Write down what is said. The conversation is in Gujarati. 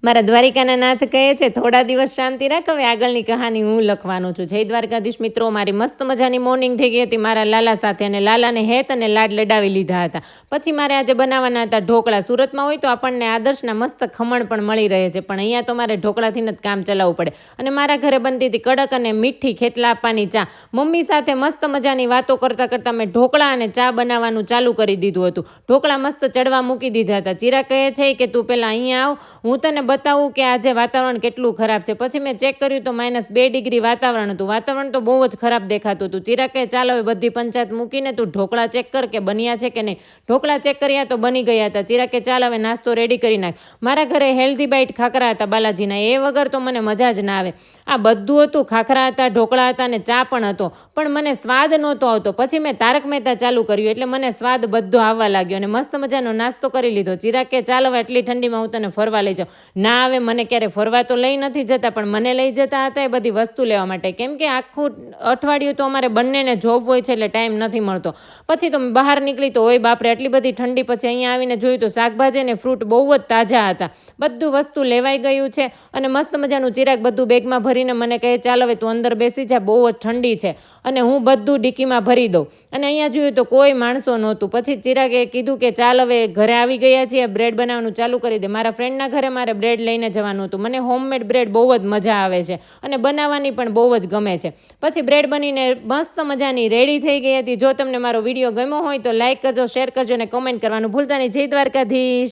મારા દ્વારિકાના નાથ કહે છે, થોડા દિવસ શાંતિ રાખ, હવે આગળની કહાની હું લખવાનો છું. જય દ્વારકાધીશ મિત્રો, મારી મસ્ત મજાની મોર્નિંગ થઈ ગઈ હતી મારા લાલા સાથે, અને લાલાને હેત અને લાડ લડાવી લીધા હતા. પછી મારે આજે બનાવવાના હતા ઢોકળા. સુરતમાં હોય તો આપણને આદર્શના મસ્ત ખમણ પણ મળી રહે છે, પણ અહીંયા તો મારે ઢોકળાથી જ કામ ચલાવવું પડે. અને મારા ઘરે બનતી હતી કડક અને મીઠી ખેતલા આપવાની ચા. મમ્મી સાથે મસ્ત મજાની વાતો કરતાં કરતાં મેં ઢોકળા અને ચા બનાવવાનું ચાલુ કરી દીધું હતું. ઢોકળા મસ્ત ચડવા મૂકી દીધા હતા. ચિરાગ કહે છે કે તું પહેલાં અહીંયા આવ, હું તને બતાવું કે આજે વાતાવરણ કેટલું ખરાબ છે. પછી મેં ચેક કર્યું તો -2 ડિગ્રી વાતાવરણ હતું. વાતાવરણ તો બહુ જ ખરાબ દેખાતું હતું. ચિરાગ કહે, ચાલ હવે બધી પંચાયત મૂકીને તું ઢોકળા ચેક કર કે બન્યા છે કે નહીં. ઢોકળા ચેક કર્યા તો બની ગયા હતા. ચિરાગ કહે, ચાલ હવે નાસ્તો રેડી કરી નાખ. મારા ઘરે હેલ્ધી બાઇટ ખાખરા હતા બાલાજીના, એ વગર તો મને મજા જ ના આવે. આ બધું હતું, ખાખરા હતા, ઢોકળા હતા અને ચા પણ હતો, પણ મને સ્વાદ નહોતો આવતો. પછી મેં તારક મહેતા ચાલુ કર્યું એટલે મને સ્વાદ બધો આવવા લાગ્યો અને મસ્ત મજાનો નાસ્તો કરી લીધો. ચિરાગ કહે, ચાલ હવે આટલી ઠંડીમાં હું તને ફરવા લઈ જાઉં. ના આવે, મને ક્યારે ફરવા તો લઈ નથી જતા, પણ મને લઈ જતા હતા એ બધી વસ્તુ લેવા માટે, કેમ કે આખું અઠવાડિયું તો અમારે બંનેને જોબ હોય છે એટલે ટાઈમ નથી મળતો. પછી તો બહાર નીકળી તો હોય બાપરે આટલી બધી ઠંડી. પછી અહીંયા આવીને જોયું તો શાકભાજી અને ફ્રૂટ બહુ જ તાજા હતા. બધું વસ્તુ લેવાઈ ગયું છે અને મસ્ત મજાનું ચિરાગ બધું બેગમાં ભરીને મને કહે, ચાલ હવે તું અંદર બેસી જા, બહુ જ ઠંડી છે. અને હું બધું ડીકીમાં ભરી દઉં. અને અહીંયા જોયું તો કોઈ માણસો નહોતું. પછી ચિરાગે કીધું કે ચાલ હવે ઘરે આવી ગયા છીએ, બ્રેડ બનાવવાનું ચાલુ કરી દે. મારા ફ્રેન્ડના ઘરે મારે બ્રેડ લઈને જવાનું હતું. મને હોમમેડ બ્રેડ બહુ જ મજા આવે છે અને બનાવવાની પણ બહુ જ ગમે છે. પછી બ્રેડ બનીને મસ્ત મજાની રેડી થઈ ગઈ હતી. જો તમને મારો વિડીયો ગમ્યો હોય તો લાઈક કરજો, શેર કરજો અને કોમેન્ટ કરવાનું ભૂલતા નહીં. જય દ્વારકાધીશ.